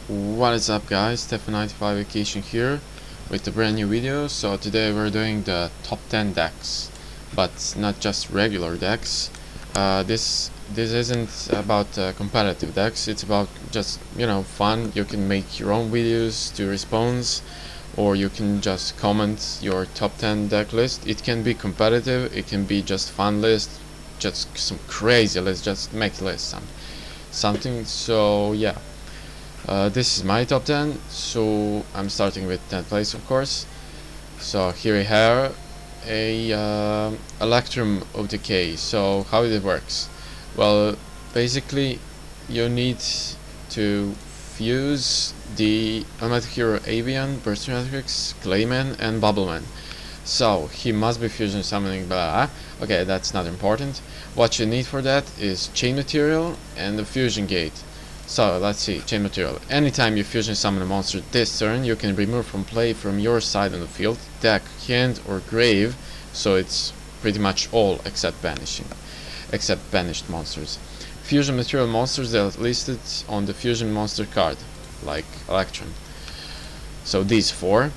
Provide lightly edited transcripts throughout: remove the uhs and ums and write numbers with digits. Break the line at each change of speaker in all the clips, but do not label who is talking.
What is up, guys? Stefan95 Vacation here with a brand new video. So today we're doing the top 10 decks, but not just regular decks. This isn't about competitive decks. It's about just, fun. You can make your own videos to response, or you can just comment your top 10 deck list. It can be competitive, it can be just fun list, just some crazy list. Just make a list, something. So yeah. This is my top 10, so I'm starting with 10th place, of course. So here we have a Electrum OTK. So how it works? Well, basically you need to fuse the Elemental Hero Avian, Burst Matrix, Clayman, and Bubbleman. So he must be fusion summoning blah. Okay, that's not important. What you need for that is chain material and the fusion gate. So let's see, chain material. Anytime you fusion summon a monster this turn, you can remove from play from your side on the field, deck, hand, or grave. So it's pretty much all except banished monsters. Fusion material monsters that are listed on the fusion monster card, like Electrum. So these four.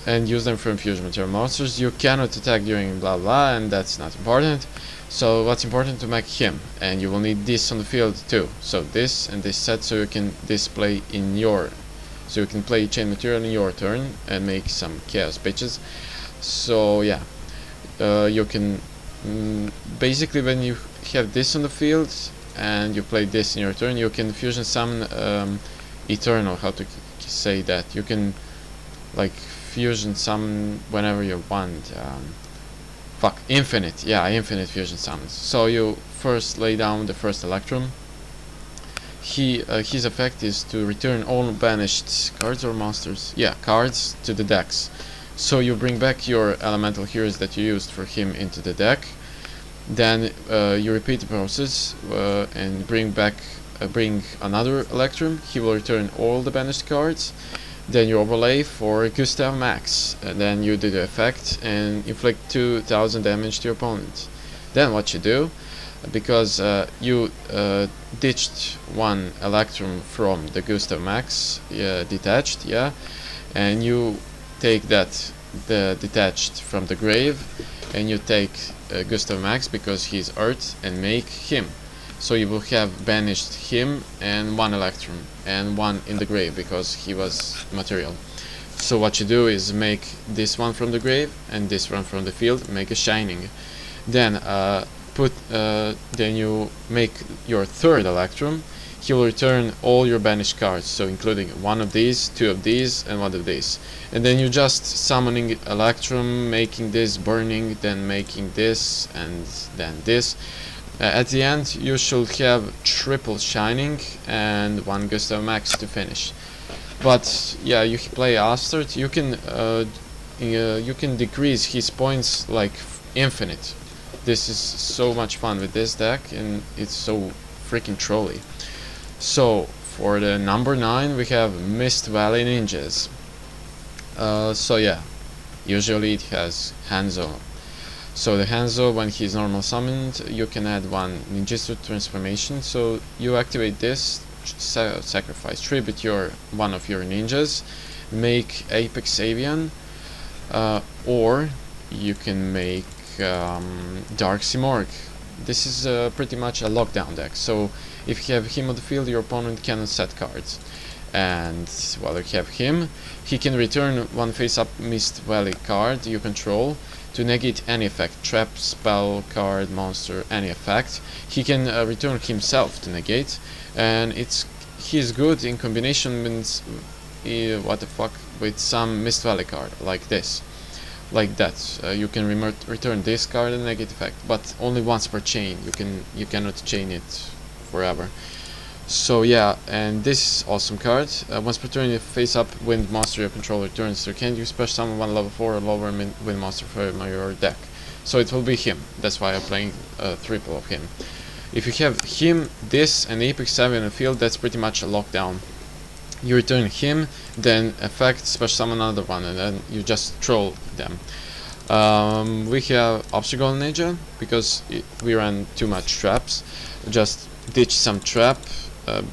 And use them from fusion material monsters. You cannot attack during blah blah, and that's not important. So what's important to make him, and you will need this on the field too. So this and this set, so you can display in your, so you can play chain material in your turn and make some chaos bitches. So yeah, you can basically, when you have this on the field and you play this in your turn, you can fusion summon eternal. How to say that? You can like fusion summon whenever you want. Infinite, yeah, infinite fusion summons. So you first lay down the first Electrum. His effect is to return all banished cards or monsters, cards to the decks. So you bring back your elemental heroes that you used for him into the deck. Then you repeat the process and bring another Electrum. He will return all the banished cards. Then you overlay for Gustav Max, and then you do the effect and inflict 2000 damage to your opponent. Then what you do, because you ditched one Electrum from the Gustav Max detached, and you take the detached from the grave, and you take Gustav Max because he's Earth and make him. So you will have banished him and one Electrum and one in the grave because he was material. So what you do is make this one from the grave and this one from the field, make a shining. Then then you make your third Electrum. He will return all your banished cards, so including one of these, two of these, and one of these. And then you just summoning Electrum, making this, burning, then making this, and then this. At the end you should have triple shining and one Gustav Max to finish. But yeah, you play Astert, you can decrease his points like infinite. This is so much fun with this deck, and it's so freaking trolly. So for the number 9 we have Mist Valley Ninjas. So yeah, usually it has Hanzo. So the Hanzo, when he's normal summoned, you can add one ninjutsu transformation. So you activate this, sacrifice, tribute one of your ninjas, make Apex Avian, or you can make Dark Simorgh. This is pretty much a lockdown deck. So if you have him on the field, your opponent cannot set cards. And while you have him, he can return one face-up Mist Valley card you control to negate any effect, trap, spell, card, monster, any effect. He can return himself to negate, and he's good in combination with some Mist Valley card like this, like that. You can return this card and negate effect, but only once per chain. You cannot chain it forever. So yeah, and this is awesome card. Once per turn, you face up wind monster your controller returns to your hand. You special summon one level 4 or lower wind monster from your deck. So it will be him. That's why I'm playing triple of him. If you have him, this, and Apex 7 in the field, that's pretty much a lockdown. You return him, then effect, special summon another one, and then you just troll them. We have Obstacle Ninja because we ran too much traps. Just ditch some trap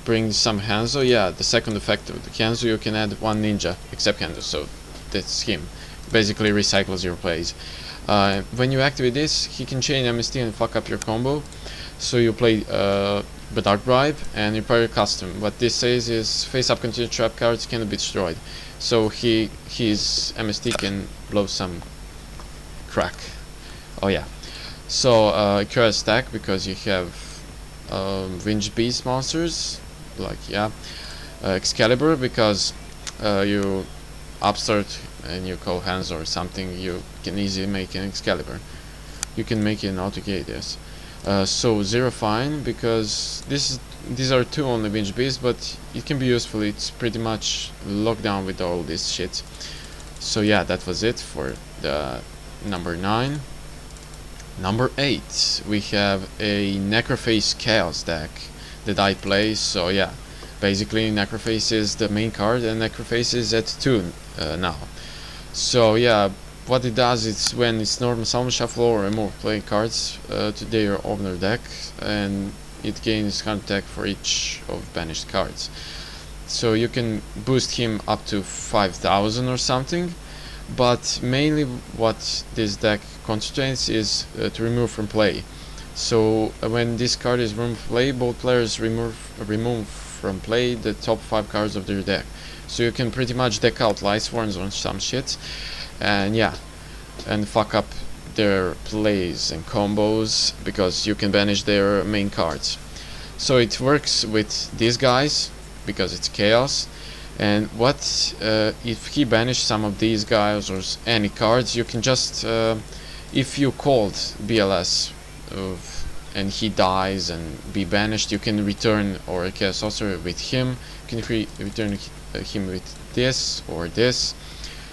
bring some Hanzo. Yeah, the second effect of the Hanzo, you can add one ninja except Hanzo, so that's him. Basically recycles your plays. When you activate this, he can chain MST and fuck up your combo. So you play the Dark Bribe and repair your custom. What this says is face up continued trap cards cannot be destroyed. So his MST can blow some crack. Oh yeah. So curious stack because you have Winged Beast monsters, like yeah, Excalibur because you upstart and you call hands or something, you can easily make an Excalibur. You can make an OTK this. So Zero Fine because these are two only Winged Beasts, but it can be useful. It's pretty much locked down with all this shit. So yeah, that was it for the number 9. Number 8, we have a Necroface Chaos deck that I play. So yeah, basically Necroface is the main card and Necroface is at 2 now. So yeah, what it does is when it's normal summon, shuffle or remove play cards to their owner deck, and it gains contact for each of banished cards. So you can boost him up to 5,000 or something. But mainly what this deck constrains is to remove from play. So when this card is removed from play, both players remove from play the top 5 cards of their deck. So you can pretty much deck out Lightsworns on some shit, and yeah, and fuck up their plays and combos because you can banish their main cards. So it works with these guys because it's Chaos. And what if he banished some of these guys or any cards, you can just if you called BLS and he dies and be banished, you can return or a Chaos Sorcerer with him. You can return him with this or this.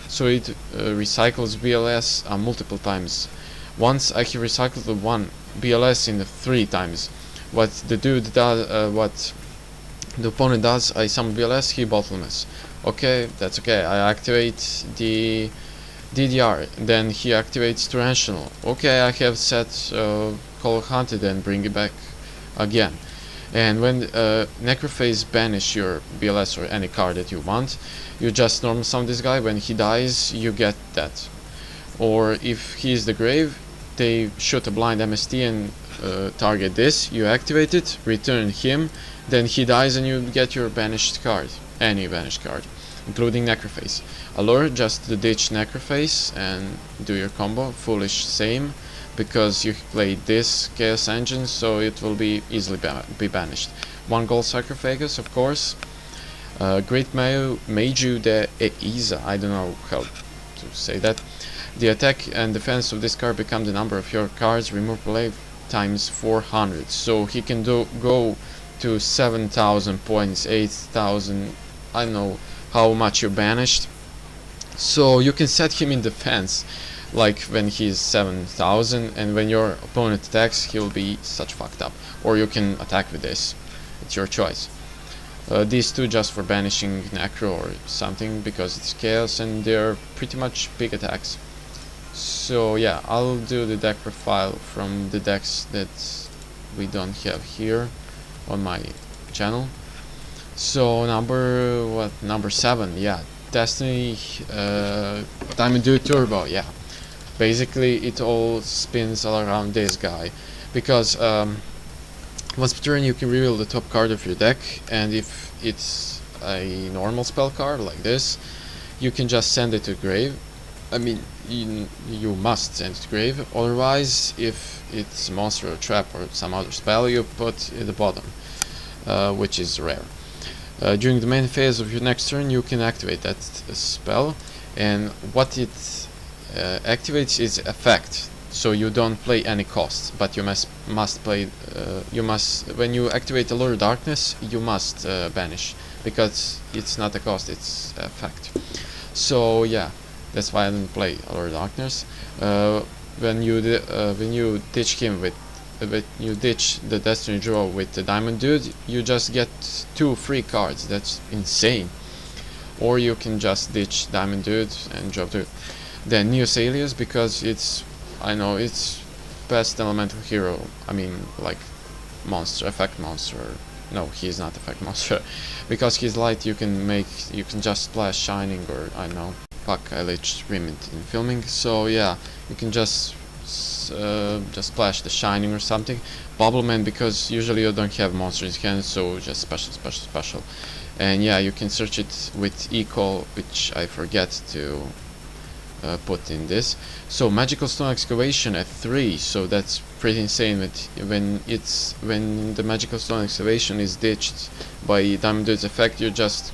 So it recycles BLS multiple times. Once I can recycle the one BLS in 3 times. What the dude does, what the opponent does, I summon BLS, he bottomless. Okay, that's okay. I activate the DDR, then he activates Torrential. Okay, I have set Call Hunted and bring it back again. And when Necroface banish your BLS or any card that you want, you just normal summon this guy. When he dies, you get that. Or if he is the grave, they shoot a blind MST and target this. You activate it, return him. Then he dies and you get your banished card, any banished card, including Necroface. Allure, just to ditch Necroface and do your combo. Foolish, same, because you played this Chaos Engine, so it will be easily be banished. 1 gold sarcophagus, of course. Great Maju de Eiza, I don't know how to say that. The attack and defense of this card become the number of your cards removed play times 400. So he can go to 7,000 points, 8,000, I don't know how much you banished. So you can set him in defense, like when he's 7,000, and when your opponent attacks, he'll be such fucked up. Or you can attack with this, it's your choice. These two just for banishing Necro or something, because it's Chaos and they're pretty much big attacks. So yeah, I'll do the deck profile from the decks that we don't have here on my channel. So number 7, yeah, Destiny Diamond Dude Turbo, yeah. Basically it all spins all around this guy, because once per turn you can reveal the top card of your deck, and if it's a normal spell card like this, you can just send it to grave. I mean, you must send it to grave, otherwise if it's a monster or trap or some other spell, you put at the bottom, which is rare. During the main phase of your next turn, you can activate that spell, and what it activates is effect. So you don't play any cost, but you must play. When you activate Allure Darkness, you must banish, because it's not a cost, it's effect. So yeah, that's why I didn't play Allure Darkness. When you ditch him with you ditch the Destiny draw with the Diamond Dude, you just get 2 free cards. That's insane. Or you can just ditch Diamond Dude and drop 2. Then Neos Alias, because it's, I know, it's best elemental hero. I mean, like monster, effect monster, no, he is not effect monster. Because he's light, you can just splash shining, or I don't know. Fuck, I let stream it in filming. So yeah, you can just splash the shining or something. Bubbleman, because usually you don't have monsters in hand, so just special. And yeah, you can search it with equal, which I forget to put in this. So magical stone excavation at 3, so that's pretty insane. When the magical stone excavation is ditched by Diamond Dude's effect, you just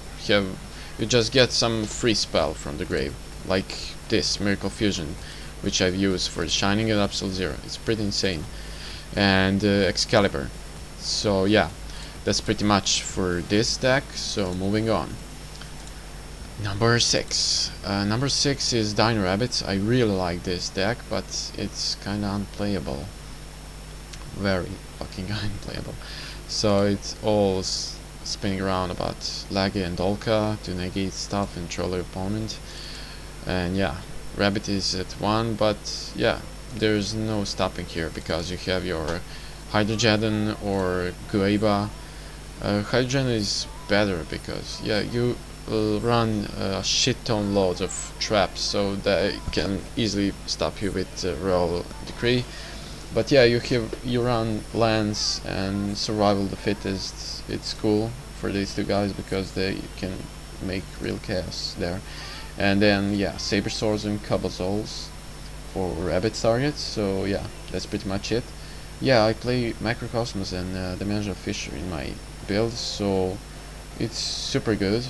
get some free spell from the grave, like this Miracle Fusion, which I've used for the Shining at Absolute Zero. It's pretty insane. And Excalibur. So yeah, that's pretty much for this deck. So moving on. Number 6. Number 6 is Dino Rabbit. I really like this deck, but it's kinda unplayable. Very fucking unplayable. So it's all spinning around about Laggy and Dolka to negate stuff and troll your opponent. And yeah, Rabbit is at 1, but yeah, there's no stopping here because you have your Hydrogeddon or Gueba. Hydrogen is better because yeah, you run a shit ton loads of traps, so they can easily stop you with Royal Decree. But yeah, you run Lance and Survival the Fittest. It's cool for these two guys because they can make real chaos there. And then yeah, Saber Swords and Cobble Souls for Rabbit targets. So yeah, that's pretty much it. Yeah, I play Macrocosmos and Dimension of Fisher in my build, so it's super good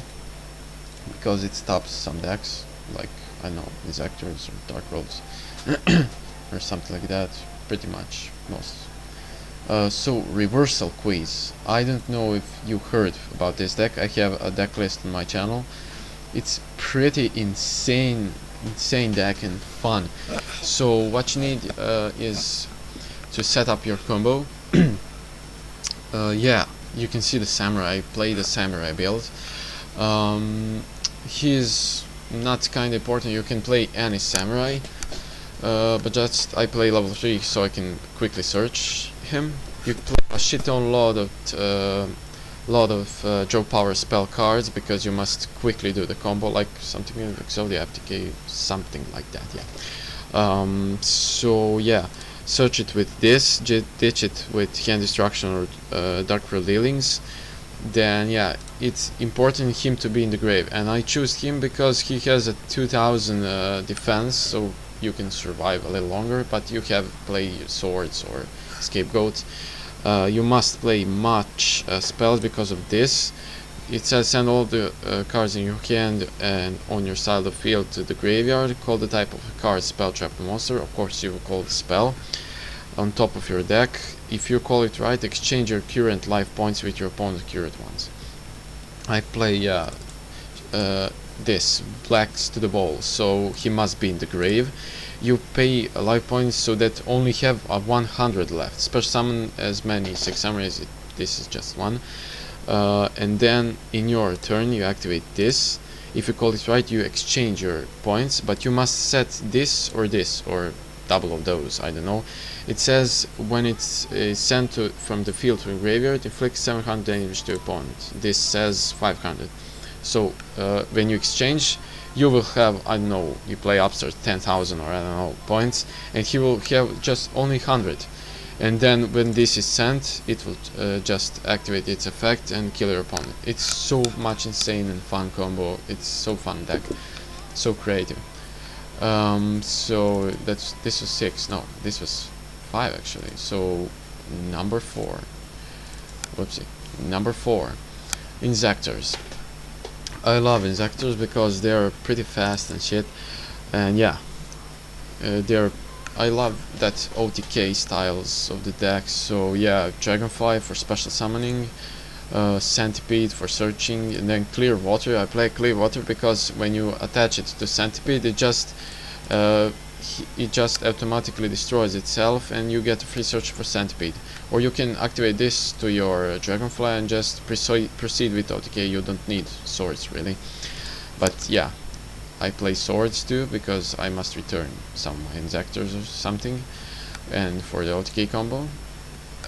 because it stops some decks, like I don't know, Inzektors or Dark Rolls or something like that. Pretty much most. So Reversal Quiz. I don't know if you heard about this deck. I have a deck list on my channel. It's pretty insane deck and fun. So what you need is to set up your combo. Yeah, you can see the Samurai. I play the Samurai build. He's not kind of important. You can play any Samurai. But just I play level 3 so I can quickly search him. You play a shit ton lot of draw power spell cards because you must quickly do the combo, like something like Exodia FTK, something like that. Yeah. So yeah, search it with this, ditch it with Hand Destruction or Dark World Dealings. Then yeah, it's important him to be in the grave, and I choose him because he has a 2000 defense, so you can survive a little longer, but you have play swords or scapegoat. You must play much spells because of this. It says send all the cards in your hand and on your side of the field to the graveyard. Call the type of card spell, trap, monster. Of course you will call the spell on top of your deck. If you call it right, exchange your current life points with your opponent's current ones. I play this blacks to the ball, so he must be in the grave. You pay life points so that only have a 100 left. Special summon as many 6 summoners. This is just one. And then in your turn you activate this. If you call it right, you exchange your points, but you must set this or double of those. I don't know. It says when it's sent from the field to the graveyard, inflict 700 damage to your opponent. This says 500. So when you exchange, you will have, I don't know, you play upstairs 10,000 or I don't know points, and he will have just only 100. And then when this is sent, it will just activate its effect and kill your opponent. It's so much insane and fun combo. It's so fun deck, so creative. So this was 6. No, this was 5 actually. So number 4. Whoopsie. Number 4. Inzektors. I love Inzektors because they're pretty fast and shit, and yeah, I love that OTK styles of the deck. So yeah, Dragonfly for special summoning, Centipede for searching, and then Clear Water. I play Clear Water because when you attach it to Centipede, it just automatically destroys itself, and you get a free search for Centipede. Or you can activate this to your Dragonfly and just proceed with OTK. You don't need swords really, but yeah, I play swords too because I must return some Inzektors or something. And for the OTK combo,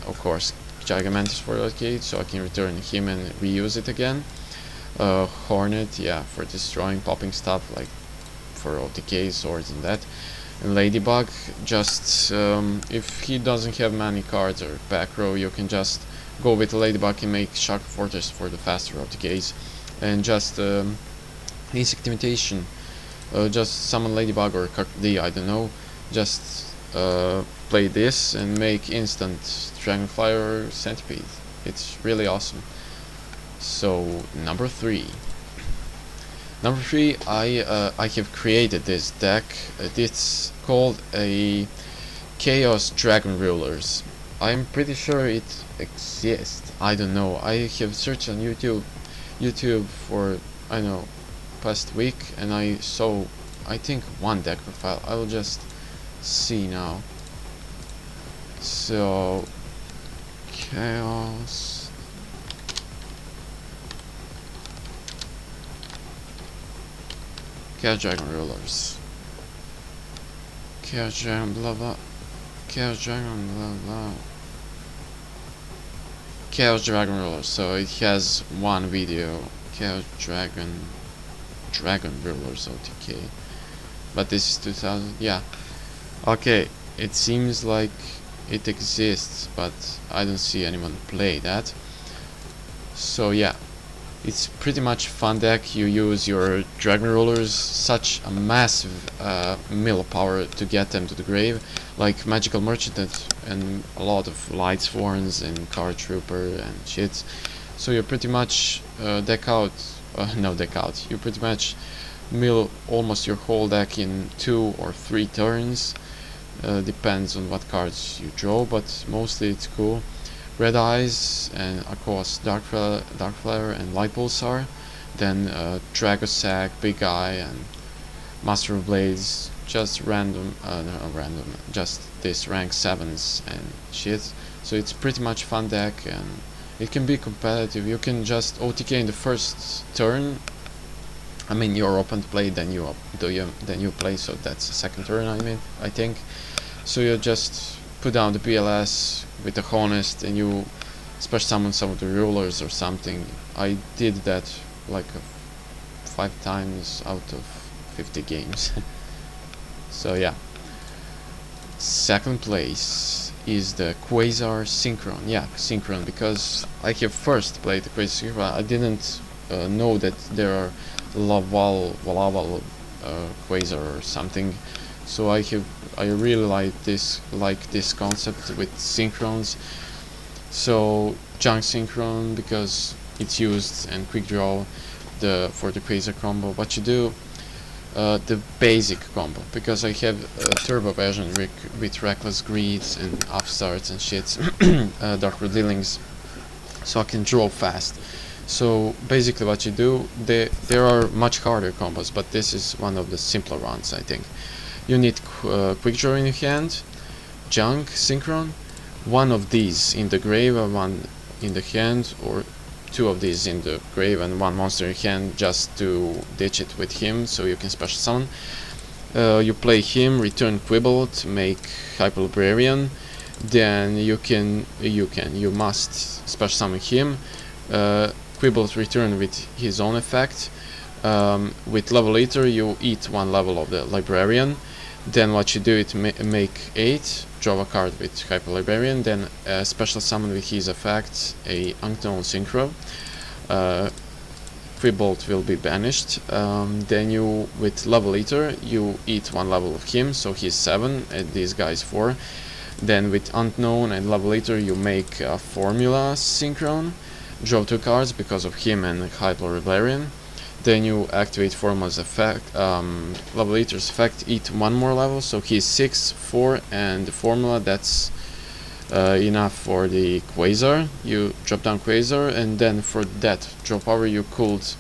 of course, Gigamantis for OTK, so I can return him and reuse it again. Hornet, yeah, for destroying, popping stuff, like for OTK, swords and that. And Ladybug, just if he doesn't have many cards or back row, you can just go with Ladybug and make Shock Fortress for the faster OTKs. And just Insect Imitation, just summon Ladybug or D, I don't know, just play this and make instant Dragonfly or Centipede. It's really awesome. So number 3. Number 3, I have created this deck. It's called a Chaos Dragon Rulers. I'm pretty sure it exists. I don't know. I have searched on YouTube for, I don't know, past week, and I saw, I think, one deck profile. I will just see now. So Chaos Dragon Rulers. Chaos Dragon blah blah. Chaos Dragon blah blah. Chaos Dragon Rulers. So it has one video. Chaos Dragon Rulers OTK. But this is 2000. Yeah. Okay. It seems like it exists, but I don't see anyone play that. So yeah. It's pretty much fun deck. You use your Dragon Rulers, such a massive mill of power to get them to the grave, like Magical Merchant and a lot of Light Sworns and Card Trooper and shit. So you pretty much deck out, you pretty much mill almost your whole deck in 2 or 3 turns. Depends on what cards you draw, but mostly it's cool. Red Eyes, and of course Dark Flare and Light Pulsar, then Dragosack, Big Eye, and Master of Blades, just random, just this rank 7s and shit. So it's pretty much fun deck, and it can be competitive. You can just OTK in the first turn. I mean, you're open to play, then you play, so that's the second turn. I think. So you just put down the BLS with the Honest and you special summon some of the rulers or something. I did that like 5 times out of 50 games. So yeah. Second place is the Quasar Synchron. Yeah, Synchron, because I have first played the Quasar Synchron. I didn't know that there are Laval Quasar or something. So I really like this concept with synchrons. So Junk Synchron, because it's used, and Quick Draw for the Quasar combo. What you do, the basic combo, because I have Turbo Evasion with Reckless Greeds and Upstarts and shits, Dark Dealings, so I can draw fast. So basically what you do, there are much harder combos, but this is one of the simpler ones, I think. You need Quick Draw in your hand, Junk Synchron, one of these in the grave and one in the hand, or 2 of these in the grave and 1 monster in hand, just to ditch it with him, so you can special summon. You play him, return Quibble, make Hyper Librarian, then you must special summon him. Quibble return with his own effect. With Level Eater you eat 1 level of the Librarian. Then what you do is make 8, draw a card with Hyper Librarian, then special summon with his effect a Unknown Synchro. Quibble will be banished. Then you, with Level Eater, you eat 1 level of him, so he's 7 and this guy is 4. Then with Unknown and Level Eater you make a Formula Synchron, draw 2 cards because of him and Hyper Librarian. Then you activate Formula's effect, Level Eater's effect, eat 1 more level, so he's 6, 4, and the Formula, that's enough for the Quasar. You drop down Quasar, and then for that draw power you could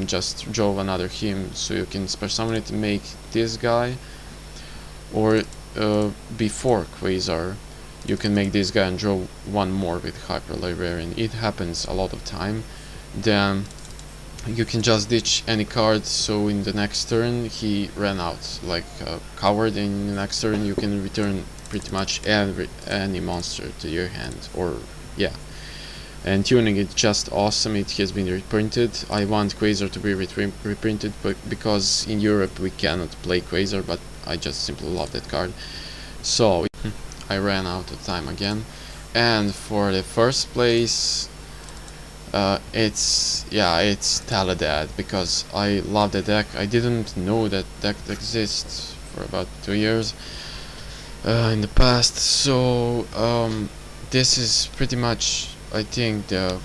just draw another him, so you can special summon it and make this guy, or before Quasar you can make this guy and draw 1 more with Hyper Librarian. It happens a lot of time. Then you can just ditch any card, so in the next turn he ran out like a coward, and in the next turn you can return pretty much any monster to your hand, or yeah. And tuning is just awesome. It has been reprinted. I want Quasar to be reprinted, but because in Europe we cannot play Quasar, but I just simply love that card. So I ran out of time again, and for the first place, it's Tele-Dad, because I love the deck. I didn't know that deck exists for about 2 years in the past. So this is pretty much, I think, the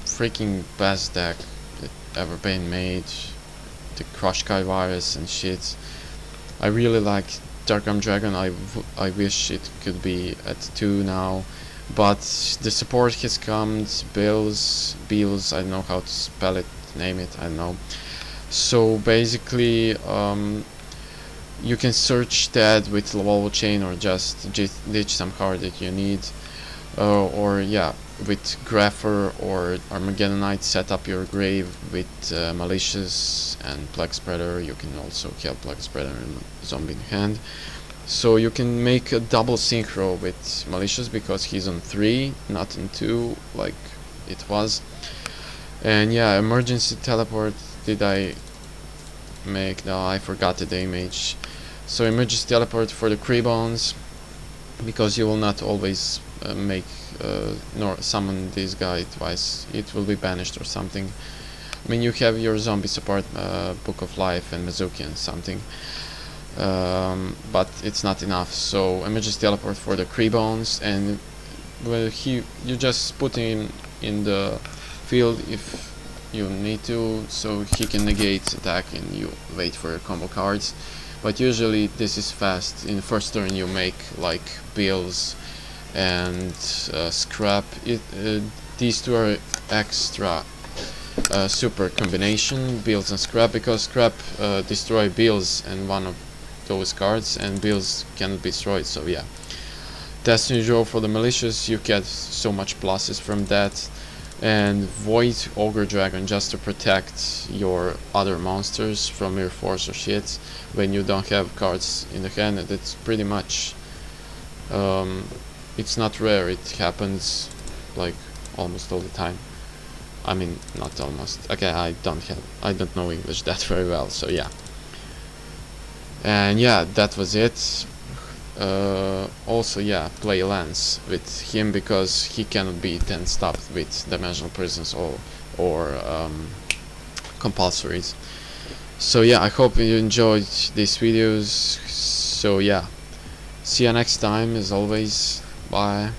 freaking best deck that ever been made. The Crush Kai virus and shit. I really like Dark Arm Dragon. I wish it could be at 2 now, but the support has come. Bills, I don't know how to spell it, name it, I don't know. So basically, you can search that with Volvo Chain, or just ditch some card that you need, or yeah, with Grapher or Armageddonite, set up your grave with Malicious and Plague Spreader. You can also kill Plague Spreader and Zombie in hand. So you can make a double synchro with Malicious, because he's on 3, not on 2 like it was. And yeah, emergency teleport, did I make? No, I forgot the image. So emergency teleport for the Kree-Bones, because you will not always make nor summon this guy twice. It will be banished or something. I mean, you have your zombie support, Book of Life and Mizuki and something, but it's not enough. So emergency teleport for the Kree-Bones, and well, you just put him in the field if you need to, so he can negate attack and you wait for your combo cards. But usually this is fast. In the first turn you make like Bills and Scrap. These two are extra super combination, Bills and Scrap, because Scrap destroy Bills and one of those cards, and Bills cannot be destroyed. So yeah, Destiny Draw for the Malicious, you get so much pluses from that. And Void Ogre Dragon, just to protect your other monsters from your force or shit when you don't have cards in the hand. That's pretty much, it's not rare, it happens like almost all the time. I mean, not almost. Okay, I don't know English that very well, so yeah. And yeah, that was it. Also, yeah, play Lance with him, because he cannot be then stopped with Dimensional Prisons or compulsories. So yeah, I hope you enjoyed these videos. So yeah, see you next time, as always. Bye.